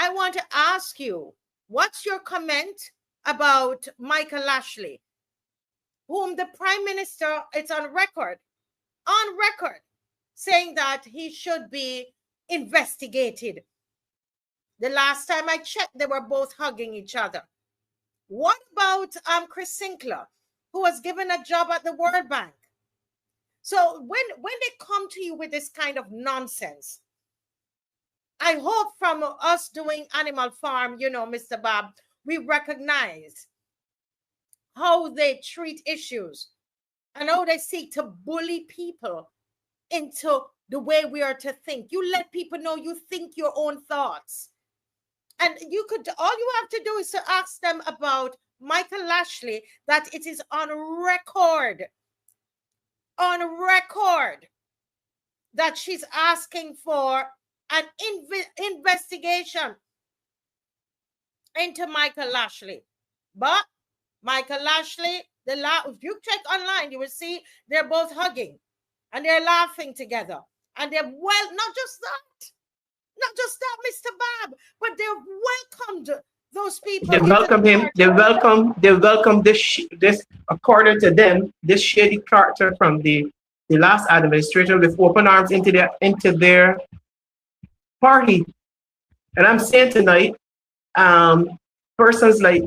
I want to ask you, what's your comment about Michael Lashley, whom the Prime Minister, it's on record, saying that he should be investigated. The last time I checked, they were both hugging each other. What about Chris Sinclair, who was given a job at the World Bank? So when they come to you with this kind of nonsense, I hope from us doing Animal Farm, you know, Mr. Bob, we recognize how they treat issues and how they seek to bully people into the way we are to think. You let people know you think your own thoughts. And you could, all you have to do is to ask them about Michael Lashley, that it is on record, that she's asking for an investigation into Michael Lashley. But Michael Lashley, if you check online, you will see they're both hugging and they're laughing together. And they're, well, not just that, Mr. Bob, but they've welcomed those people. They welcome him. They welcome this, according to them, this shady character from the last administration with open arms into their party. And I'm saying tonight, persons like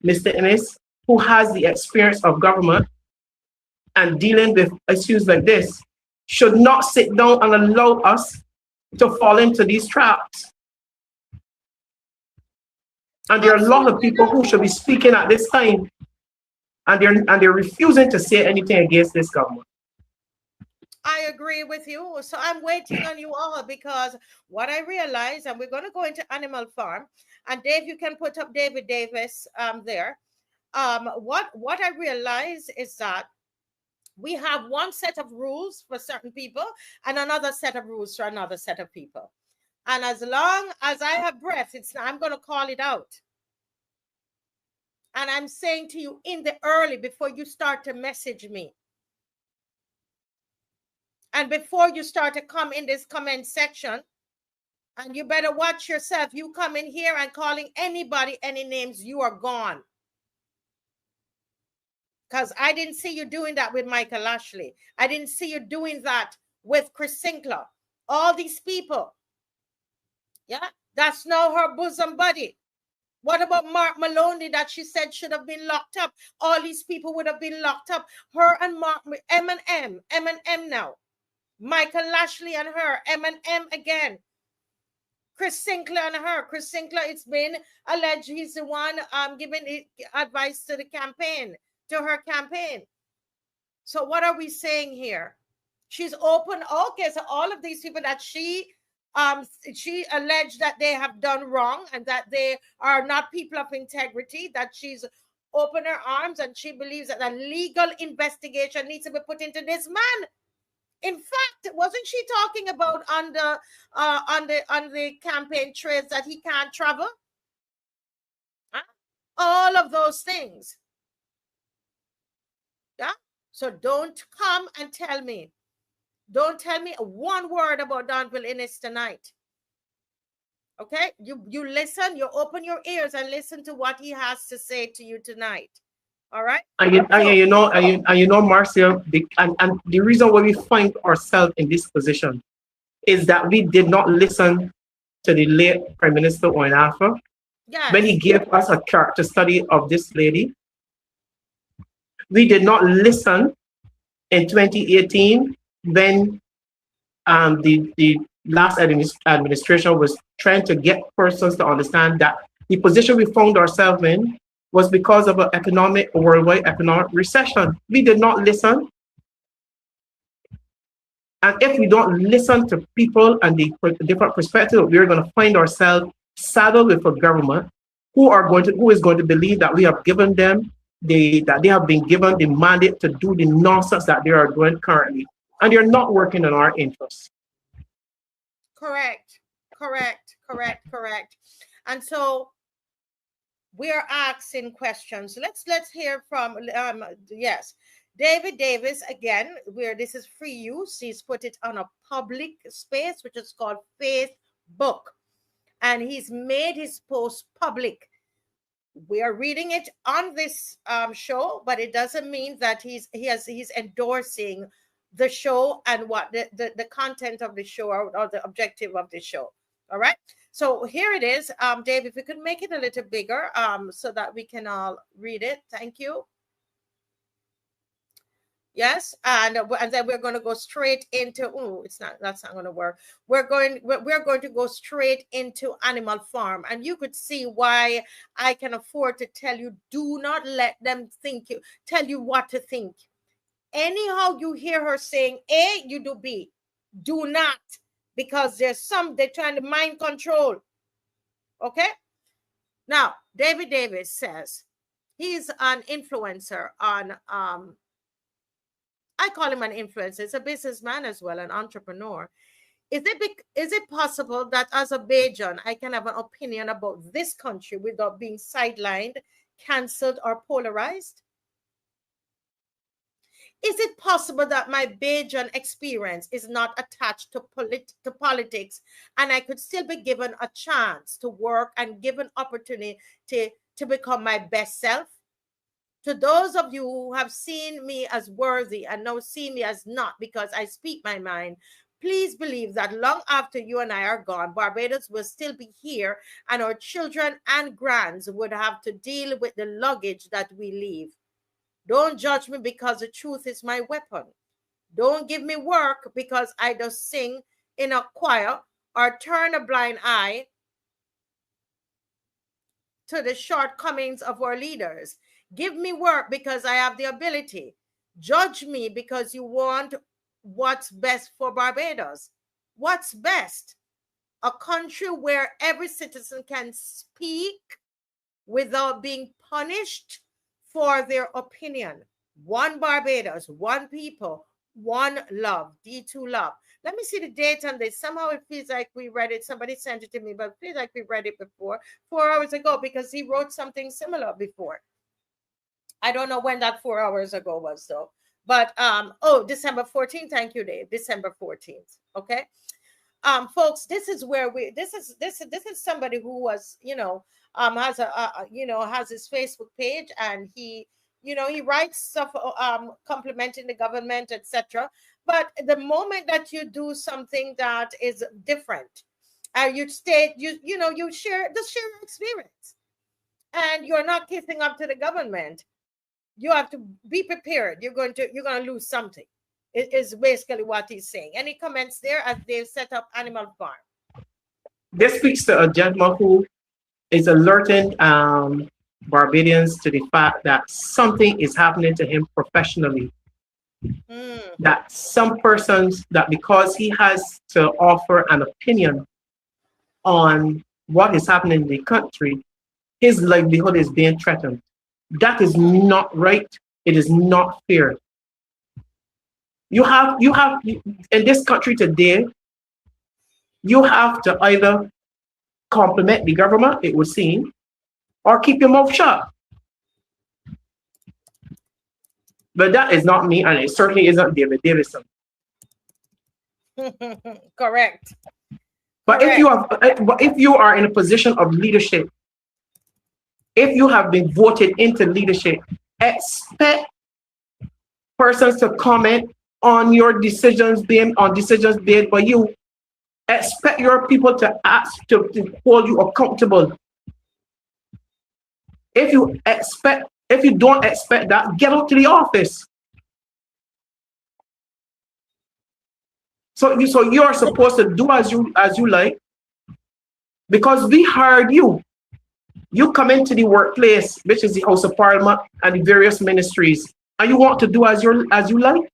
Mr. Ennis, who has the experience of government and dealing with issues like this, should not sit down and allow us to fall into these traps. And there are a lot of people who should be speaking at this time, and they're refusing to say anything against this government. I agree with you. So I'm waiting on you all, because what I realize, and we're going to go into Animal Farm, and Dave, you can put up David Davis there. What I realize is that we have one set of rules for certain people and another set of rules for another set of people. And as long as I have breath, I'm going to call it out. And I'm saying to you in the early, before you start to message me, and before you start to come in this comment section, and you better watch yourself. You come in here and calling anybody any names, you are gone. Because I didn't see you doing that with Michael Lashley. I didn't see you doing that with Chris Sinclair. All these people. Yeah, that's now her bosom buddy. What about Mark Maloney, that she said should have been locked up? All these people would have been locked up. Her and Mark, M&M now. Michael Lashley and her, M&M again. Chris Sinclair and her. Chris Sinclair, it's been alleged he's the one giving advice to the campaign, to her campaign. So what are we saying here? She's open. Okay, so all of these people that she alleged that they have done wrong and that they are not people of integrity, that she's opened her arms and she believes that a legal investigation needs to be put into this man. In fact, wasn't she talking about on the campaign trails that he can't travel? Huh? All of those things. Yeah. So don't come and tell me. Don't tell me one word about Donville Innes tonight. Okay? You listen, you open your ears and listen to what he has to say to you tonight. All right? And you know, Marcia, and the reason why we find ourselves in this position is that we did not listen to the late Prime Minister Owen Alpha when he gave us a character study of this lady. We did not listen in 2018 when the last administration was trying to get persons to understand that the position we found ourselves in was because of a worldwide economic recession. We did not listen. And if we don't listen to people and the different perspectives, we're going to find ourselves saddled with a government who is going to believe that we have given them that they have been given the mandate to do the nonsense that they are doing currently. And they're not working in our interests. Correct. And so we are asking questions. Let's hear from David Davis again, where this is free use. He's put it on a public space, which is called Facebook. and he's made his post public. We are reading it on this show, but it doesn't mean that he's endorsing the show and what the content of the show or the objective of the show. All right. So here it is. Dave, if you could make it a little bigger so that we can all read it. Thank you. Yes, and then we're going to go straight into. Oh, that's not going to work. We're going to go straight into Animal Farm, and you could see why I can afford to tell you: do not let them tell you what to think. Anyhow, you hear her saying A, you do B. Do not, because they're trying to mind control. Okay. Now, David Davis says he's an influencer on I call him an influencer. He's a businessman as well, an entrepreneur. Is it possible that as a Bajan, I can have an opinion about this country without being sidelined, cancelled, or polarized? Is it possible that my Bajan experience is not attached to politics, and I could still be given a chance to work and given opportunity to become my best self? To those of you who have seen me as worthy and now see me as not because I speak my mind, please believe that long after you and I are gone, Barbados will still be here, and our children and grands would have to deal with the luggage that we leave. Don't judge me because the truth is my weapon. Don't give me work because I just sing in a choir or turn a blind eye to the shortcomings of our leaders. Give me work because I have the ability. Judge me because you want what's best for Barbados. What's best? A country where every citizen can speak without being punished for their opinion. One Barbados, one people, one love, D2 love. Let me see the date on this. Somehow it feels like we read it. Somebody sent it to me, but it feels like we read it before, 4 hours ago, because he wrote something similar before. I don't know when that 4 hours ago was though. But December 14th. Thank you, Dave. December 14th. Okay. Folks, this is where this is somebody who was, has has his Facebook page, and he writes stuff complimenting the government, etc. But the moment that you do something that is different, you share your experience, and you're not kissing up to the government, you have to be prepared. You're going to lose something. It is basically what he's saying. Any comments there as they've set up Animal Farm? This speaks to a gentleman who is alerting Barbadians to the fact that something is happening to him professionally. That some persons, that because he has to offer an opinion on what is happening in the country, his livelihood is being threatened. That is not right. It is not fair. You have in this country today, you have to either compliment the government, it would seem, or keep your mouth shut. But that is not me, and it certainly isn't David Davison. Correct. But if you are in a position of leadership, if you have been voted into leadership, expect persons to comment on your decisions being made by you. Expect your people to ask to hold you accountable. If you don't expect that, get out to the office. So you're supposed to do as you like, because we hired you. You come into the workplace, which is the House of Parliament and the various ministries, and you want to do as you like.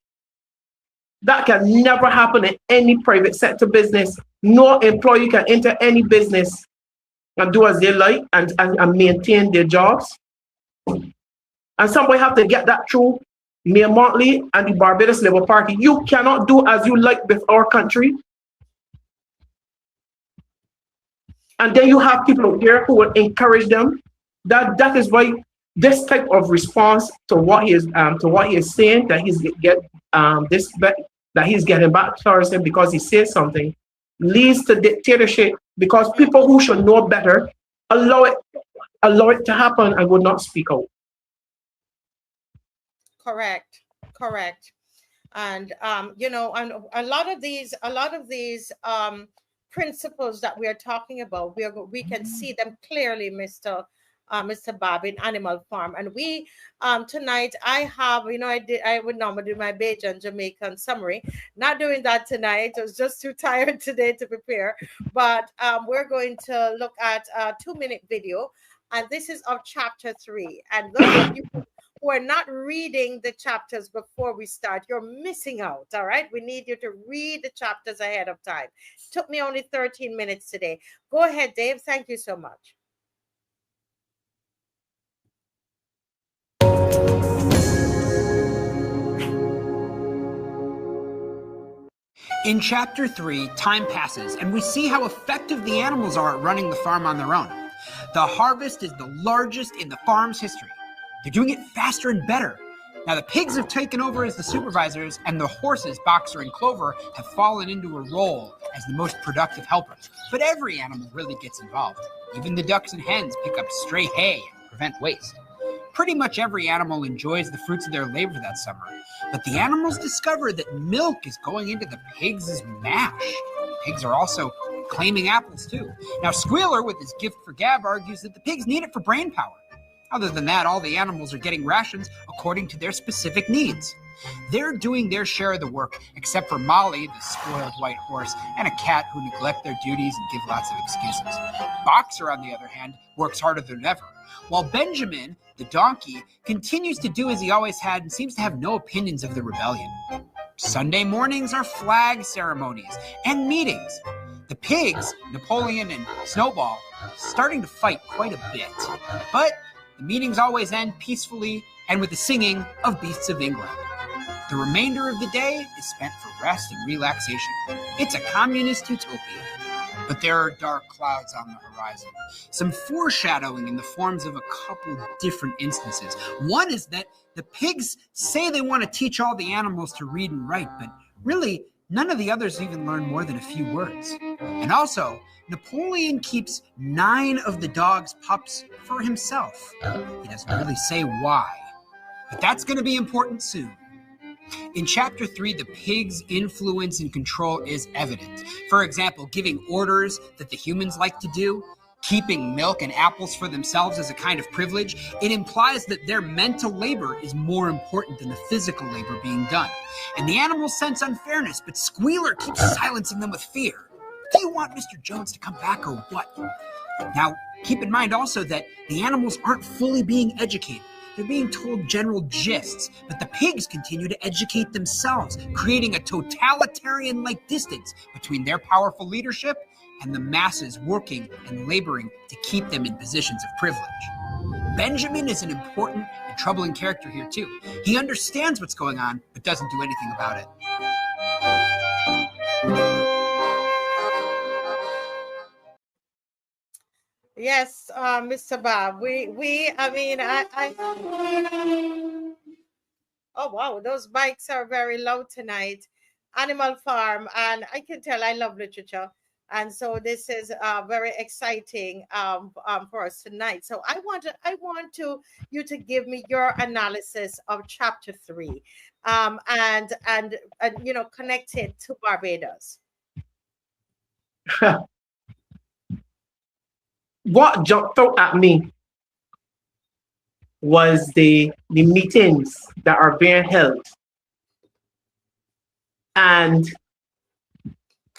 That can never happen in any private sector business. No employee can enter any business and do as they like and maintain their jobs. And somebody have to get that through Mayor Montley and the Barbados Labour Party. You cannot do as you like with our country. And then you have people out there who will encourage them. That is why this type of response to what he is saying, that he's getting back towards him because he says something, leads to dictatorship because people who should know better allow it to happen and would not speak out. Correct. Correct. And you know, and a lot of these principles that we are talking about, we can see them clearly, Mr. Bob, in Animal Farm. And we tonight, I have, you know, I would normally do my Bajan Jamaican summary. Not doing that tonight. I was just too tired today to prepare. But we're going to look at a 2-minute video, and this is of chapter 3. And those of you who are not reading the chapters before we start, you're missing out. All right, we need you to read the chapters ahead of time. It took me only 13 minutes today. Go ahead, Dave. Thank you so much. In chapter 3, time passes, and we see how effective the animals are at running the farm on their own. The harvest is the largest in the farm's history. They're doing it faster and better. Now the pigs have taken over as the supervisors, and the horses, Boxer and Clover, have fallen into a role as the most productive helpers. But every animal really gets involved. Even the ducks and hens pick up stray hay and prevent waste. Pretty much every animal enjoys the fruits of their labor that summer, but the animals discover that milk is going into the pigs' mash. Pigs are also claiming apples too. Now Squealer, with his gift for gab, argues that the pigs need it for brain power. Other than that, all the animals are getting rations according to their specific needs. They're doing their share of the work, except for Molly, the spoiled white horse, and a cat who neglect their duties and give lots of excuses. Boxer, on the other hand, works harder than ever, while Benjamin, the donkey, continues to do as he always had and seems to have no opinions of the rebellion. Sunday mornings are flag ceremonies and meetings. The pigs, Napoleon and Snowball, are starting to fight quite a bit, but the meetings always end peacefully and with the singing of Beasts of England. The remainder of the day is spent for rest and relaxation. It's a communist utopia. But there are dark clouds on the horizon. Some foreshadowing in the forms of a couple different instances. One is that the pigs say they want to teach all the animals to read and write, but really, none of the others even learn more than a few words. And also, Napoleon keeps 9 of the dog's pups for himself. He doesn't really say why, but that's going to be important soon. In chapter 3, the pig's influence and control is evident. For example, giving orders that the humans like to do, keeping milk and apples for themselves as a kind of privilege. It implies that their mental labor is more important than the physical labor being done. And the animals sense unfairness, but Squealer keeps silencing them with fear. Do you want Mr. Jones to come back or what? Now, keep in mind also that the animals aren't fully being educated. They're being told general gists, but the pigs continue to educate themselves, creating a totalitarian-like distance between their powerful leadership and the masses working and laboring to keep them in positions of privilege. Benjamin is an important and troubling character here too. He understands what's going on, but doesn't do anything about it. Yes, Mr. Bob. Oh wow, those bikes are very loud tonight. Animal Farm, and I can tell I love literature, and so this is very exciting for us tonight. So I want you to give me your analysis of chapter 3, and you know, connect it to Barbados. What jumped out at me was the meetings that are being held. And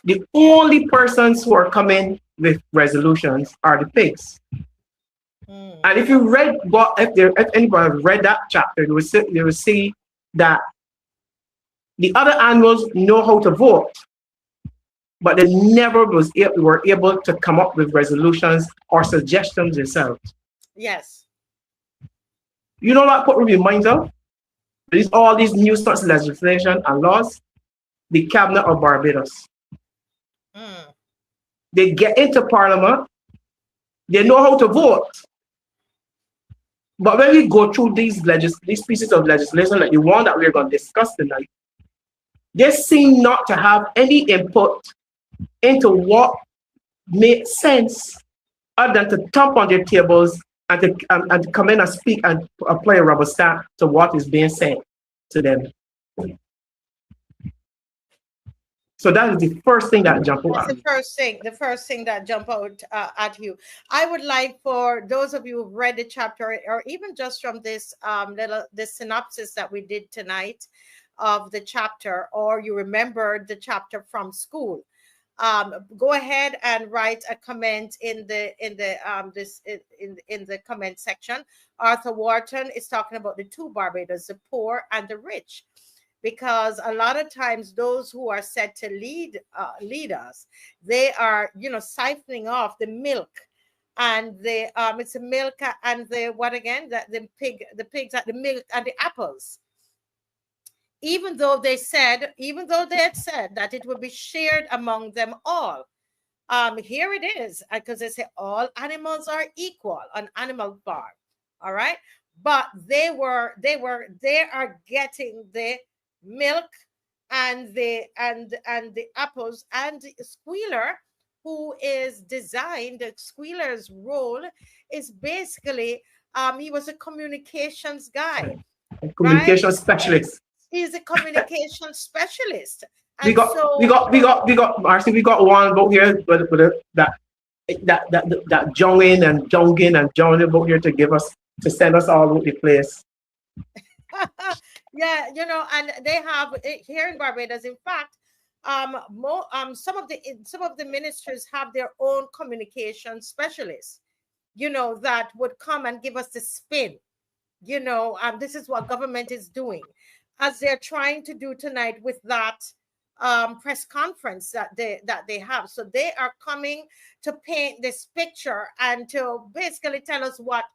the only persons who are coming with resolutions are the pigs. And if you read if anybody have read that chapter, they will see that the other animals know how to vote, but they never were able to come up with resolutions or suggestions themselves. Yes. You know what put me in mind of? All these new sorts of legislation and laws, the cabinet of Barbados. They get into parliament, they know how to vote. But when we go through these pieces of legislation, like the one that we're going to discuss tonight, they seem not to have any input into what make sense other than to thump on their tables and to come in and speak and apply a rubber stamp to what is being said to them. So that is the first thing that jump out. That's the first thing that jump out at you. I would like for those of you who've read the chapter, or even just from this this synopsis that we did tonight of the chapter, or you remember the chapter from school, go ahead and write a comment in the comment section. Arthur Wharton is talking about the two Barbados, the poor and the rich. Because a lot of times those who are set to lead us, they are, siphoning off the milk and the it's the milk and the what again? The pigs at the milk and the apples. Even though they had said that it would be shared among them all. Here it is, because they say all animals are equal on animal farm. All right, but they are getting the milk and the apples, and Squealer, who is designed, Squealer's role is basically he was a communications guy, communication specialist. He's a communication specialist. And we got Marcia, we got one about here with that Jongin and Jongin about here to send us all over the place. Yeah, and they have here in Barbados, in fact, some of the ministers have their own communication specialists, that would come and give us the spin. This is what government is doing, as they're trying to do tonight with that press conference that they have. So they are coming to paint this picture and to basically tell us what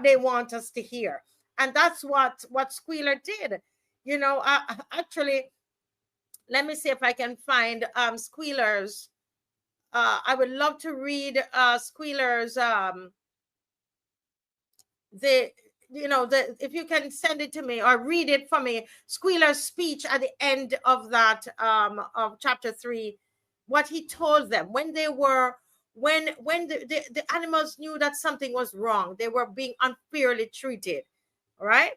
they want us to hear. And that's what Squealer did. Actually, let me see if I can find Squealer's. I would love to read Squealer's if you can send it to me or read it for me, Squealer's speech at the end of that of chapter 3, what he told them when they were when the animals knew that something was wrong, they were being unfairly treated. All right,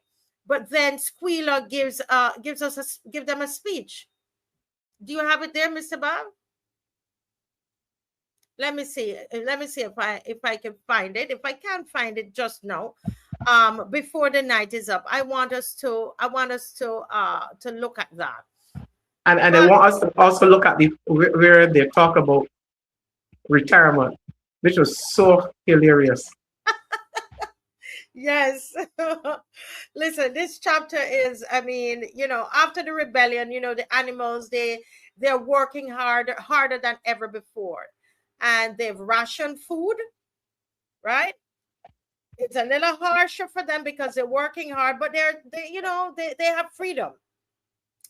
but then Squealer gives them a speech. Do you have it there, Mr. Bob? Let me see if I can find it. If I can't find it just now, before the night is up, I want us to look at that. And I want us to also look at where they talk about retirement, which was so hilarious. Yes. Listen, this chapter is, after the rebellion, the animals, they're working harder than ever before. And they've rationed food, right? It's a little harsher for them because they're working hard, but they have freedom.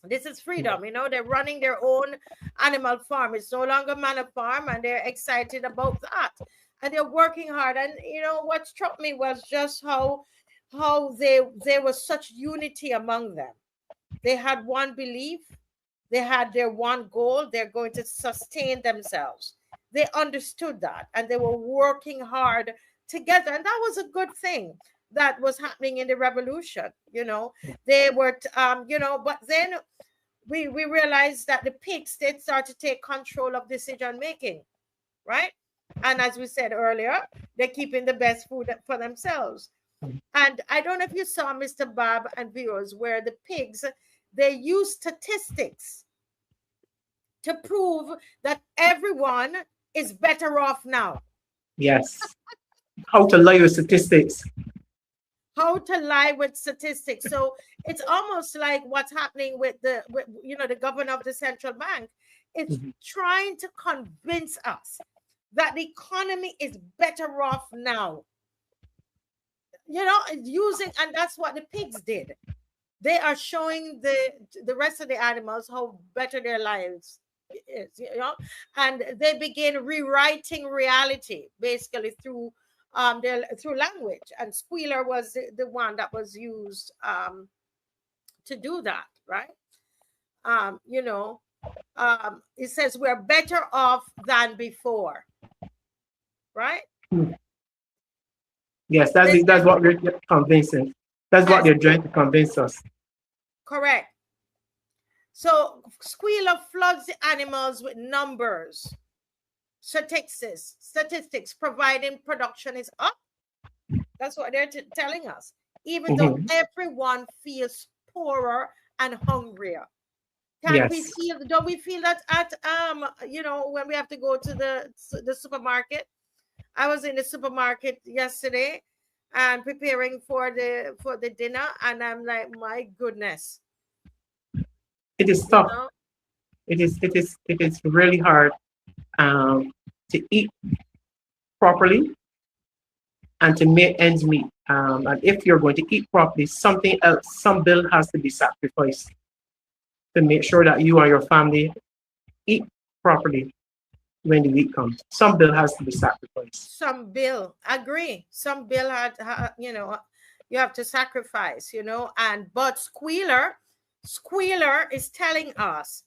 This is freedom, they're running their own animal farm. It's no longer Manor Farm, and they're excited about that. And they're working hard. And what struck me was just how there was such unity among them. They had one belief, they had their one goal. They're going to sustain themselves. They understood that, and they were working hard together. And that was a good thing that was happening in the revolution. They were but then we realized that the pigs did start to take control of decision making, right? And as we said earlier, they're keeping the best food for themselves. And I don't know if you saw, Mr. Bob and viewers, where the pigs, they use statistics to prove that everyone is better off now. Yes. How to lie with statistics. How to lie with statistics. So it's almost like what's happening with the governor of the central bank. It's trying to convince us that the economy is better off now. And that's what the pigs did. They are showing the rest of the animals how better their lives is, and they begin rewriting reality basically through language. And Squealer was the one that was used to do that, right? It says we're better off than before. right? Yes, that's what we're convincing. That's what they're trying to convince us. Correct. So squealer floods the animals with numbers, statistics providing production is up. That's what they're telling us. Even though everyone feels poorer and hungrier. Don't we feel that at when we have to go to the supermarket? I was in the supermarket yesterday and preparing for the dinner, and I'm like, my goodness. It is tough. It is really hard to eat properly and to make ends meet. And if you're going to eat properly, something else, some bill has to be sacrificed to make sure that you and your family eat properly when the week comes. Some bill has to be sacrificed. Some bill, agree. Some bill had you have to sacrifice, but Squealer is telling us,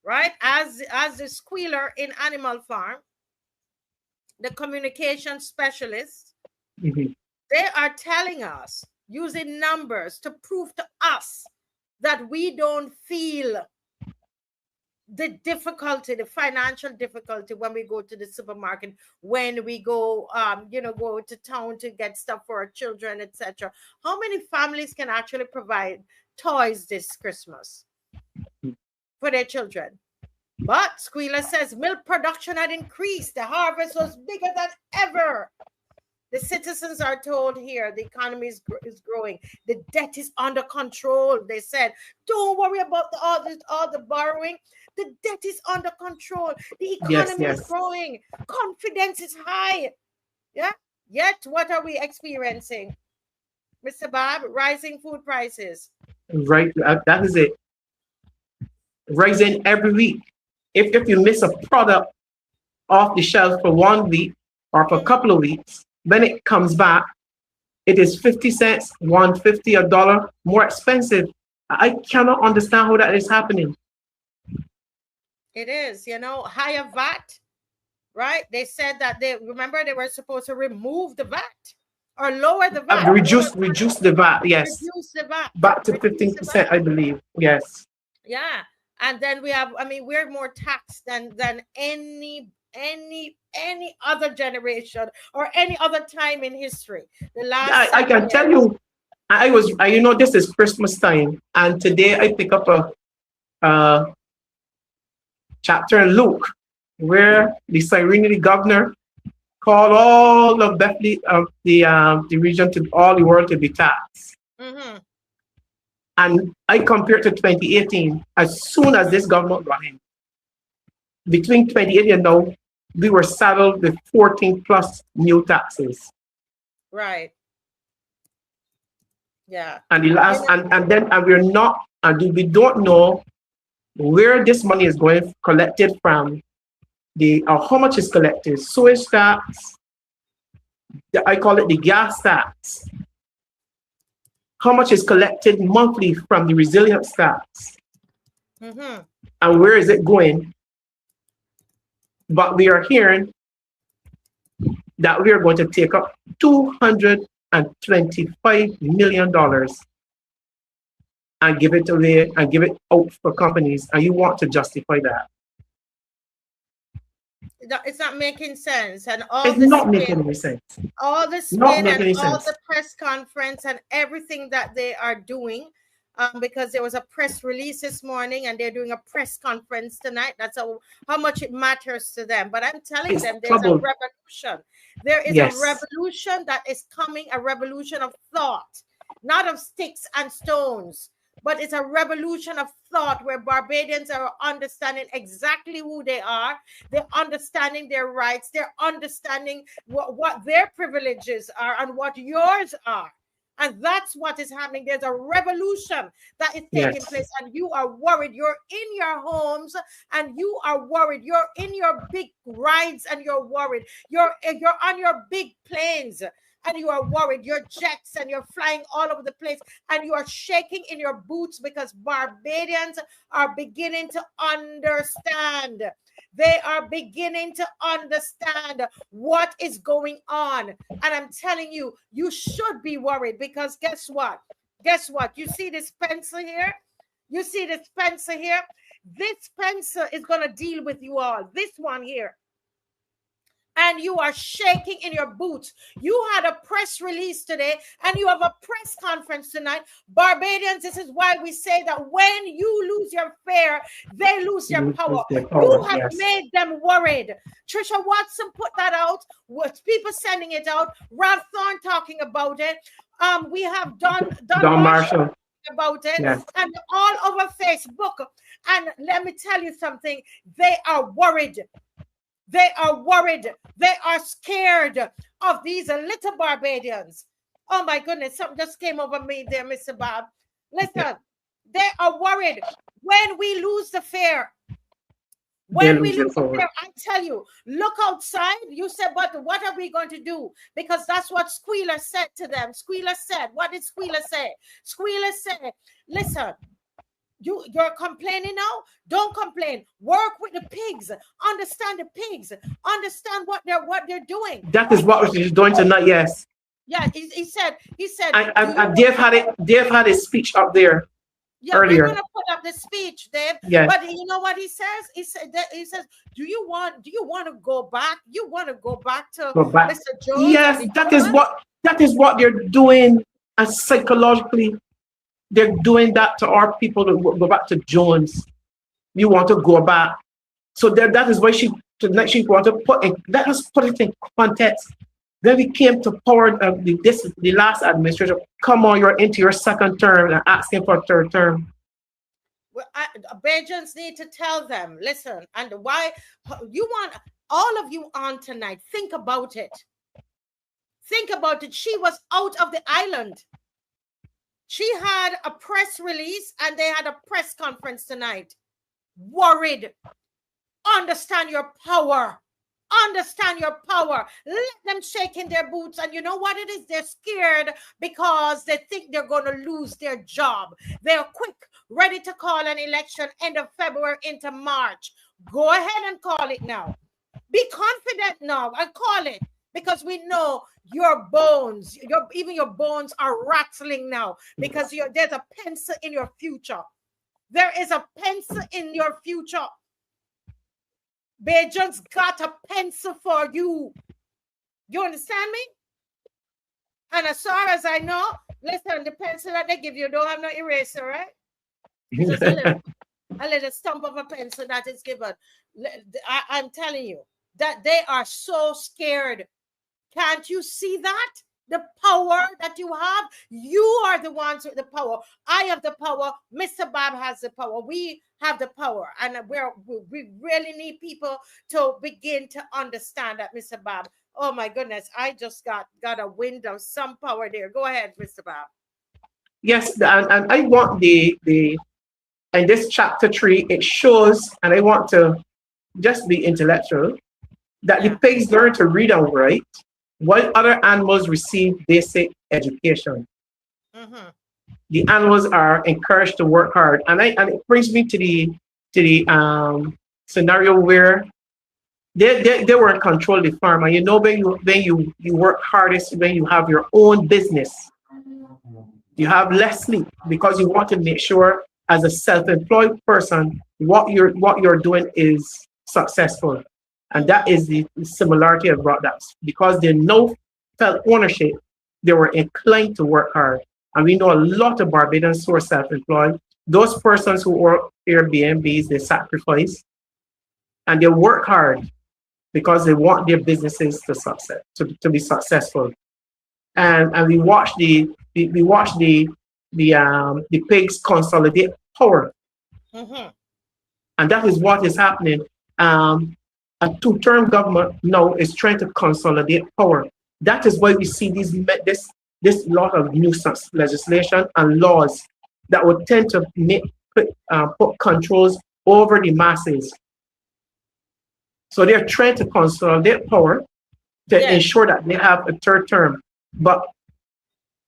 right, as the Squealer in Animal Farm, the communication specialists, they are telling us, using numbers to prove to us that we don't feel the difficulty, the financial difficulty when we go to the supermarket, when we go, go to town to get stuff for our children, etc. How many families can actually provide toys this Christmas for their children? But Squealer says milk production had increased. The harvest was bigger than ever. The citizens are told here the economy is growing. The debt is under control. They said, don't worry about all the borrowing. The debt is under control. The economy is growing. Confidence is high. Yeah. Yet, what are we experiencing, Mr. Bob? Rising food prices. Right. That is it. Rising every week. If you miss a product off the shelf for 1 week or for a couple of weeks, when it comes back, it is 50 cents, $1.50, $1 more expensive. I cannot understand how that is happening. It is, higher VAT, right? They said that they were supposed to remove the VAT or lower the VAT. Reduce the VAT, yes. Reduce the VAT. Back to 15%, I believe. Yes. Yeah. And then we're more taxed than any other generation or any other time in history. The last I can tell you, this is Christmas time, and today I pick up a chapter in Luke where the Cyrene governor called all of Bethlehem, the region, to all the world to be taxed. And I compare to 2018, as soon as this government got in, between 2018 and now, we were saddled with 14 plus new taxes. Right. Yeah. And we don't know where this money is going collected from, how much is collected, sewage tax, I call it the gas tax. How much is collected monthly from the resilience tax? And where is it going? But we are hearing that we are going to take up $225 million and give it away and give it out for companies, and you want to justify that? It's not making sense, and it's not making any sense. All the spin and all the press conference and everything that they are doing, because there was a press release this morning, and they're doing a press conference tonight. That's how much it matters to them. But I'm telling them, there's a revolution. There is a revolution that is coming, a revolution of thought, not of sticks and stones. But it's a revolution of thought where Barbadians are understanding exactly who they are. They're understanding their rights. They're understanding what their privileges are and what yours are. And that's what is happening. There's a revolution that is taking place, and you are worried. You're in your homes and you are worried. You're in your big rides and you're worried. You're on your big planes and you are worried. Your jets and you're flying all over the place and you are shaking in your boots because Barbadians are beginning to understand. They are beginning to understand what is going on. And I'm telling you, you should be worried because guess what? Guess what? You see this pencil here? You see this pencil here? This pencil is going to deal with you all. This one here. And you are shaking in your boots. You had a press release today and you have a press conference tonight. Barbadians, this is why we say that when you lose your fear, they lose their power. You have made them worried. Trisha Watson put that out. With people sending it out. Ralph Thorne talking about it. We have Don Marcia about it, and all over Facebook. And let me tell you something. They are worried. They are worried. They are scared of these little Barbadians. Oh my goodness, something just came over me there, Mr. Bob. Listen, they are worried. When we lose the fear, I tell you, look outside. You said, but what are we going to do? Because that's what Squealer said to them. Squealer said, what did Squealer say? Squealer said, listen, you're complaining now? Don't complain. Work with the pigs. Understand the pigs. Understand what they're doing. That is what she's doing tonight, yes. Yeah, he said. And Dave had his speech up there. Yeah, earlier. We're gonna put up the speech, Dave. Yes. But you know what he says? He says, do you want to go back? You want to go back to Mr. Jones? Yes, that is what they're doing, and psychologically, they're doing that to our people to go back to Jones. You want to go back. So that is why she want to let us put it in context. Then we came to power of the last administration. Come on, you're into your second term and asking for a third term. Well, Bajans need to tell them, listen, and why you want all of you on tonight. Think about it. Think about it. She was out of the island. She had a press release and they had a press conference tonight. Worried. Understand your power. Understand your power. Let them shake in their boots. And you know what it is? They're scared because they think they're going to lose their job. They're quick, ready to call an election end of February into March. Go ahead and call it now. Be confident now and call it, because we know your bones, even your bones are rattling now because there's a pencil in your future. There is a pencil in your future. Bajans got a pencil for you. You understand me? And as far as I know, listen, the pencil that they give you don't have no eraser, right? Just a little stump of a pencil that is given. I'm telling you that they are so scared. Can't you see that? The power that you have, you are the ones with the power. I have the power. Mr. Bob has the power. We have the power, and we really need people to begin to understand that, Mr. Bob. Oh my goodness, I just got a wind of some power there. Go ahead, Mr. Bob. Yes, and I want in this chapter 3, it shows, and I want to just be intellectual, that the pigs learn to read and write, while other animals receive basic education. Mm-hmm. The animals are encouraged to work hard, and it brings me to the scenario where they were in control of the farm. And you know, when you work hardest when you have your own business. You have less sleep because you want to make sure, as a self-employed person, what you're doing is successful. And that is the similarity of that. Because they felt ownership, they were inclined to work hard. And we know a lot of Barbadians who are self-employed. Those persons who work Airbnbs, they sacrifice and they work hard because they want their businesses to be successful. And we watch the pigs consolidate power. Mm-hmm. And that is what is happening. A two-term government now is trying to consolidate power. That is why we see this lot of nuisance legislation and laws that would tend to put controls over the masses. So they're trying to consolidate power to ensure that they have a third term. But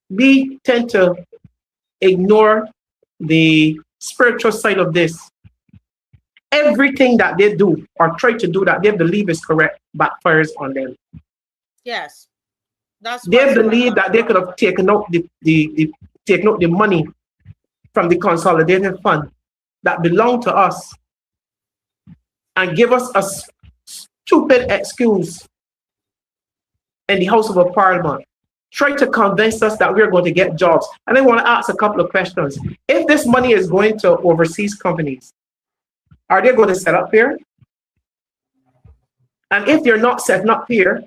we tend to ignore the spiritual side of this. Everything that they do or try to do that they believe is correct backfires on them. Yes. That's they believe that they could have taken out the money from the consolidated fund that belonged to us and give us a stupid excuse in the House of a Parliament. Try to convince us that we're going to get jobs. And I want to ask a couple of questions. If this money is going to overseas companies, are they going to set up here? And if they're not setting up here,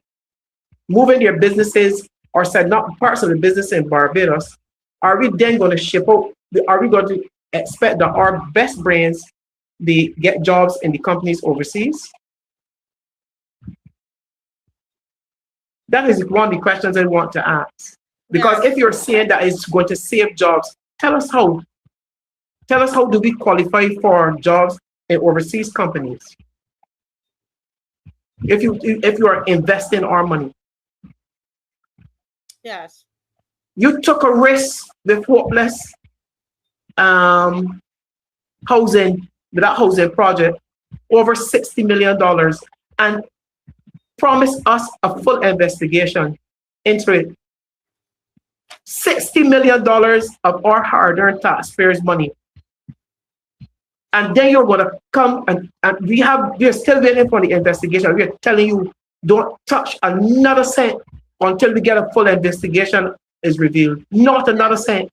moving their businesses or setting up parts of the business in Barbados, are we then going to ship out? Are we going to expect that our best brains get jobs in the companies overseas? That is one of the questions I want to ask. Because if you're saying that it's going to save jobs, tell us how. Tell us how do we qualify for jobs in overseas companies? If you are investing our money. Yes. You took a risk with hopeless housing, with that housing project, over $60 million, and promised us a full investigation into it. $60 million of our hard-earned taxpayers' money. And then you're going to come and we're still waiting for the investigation. We're telling you, don't touch another cent until we get a full investigation is revealed. Not another cent.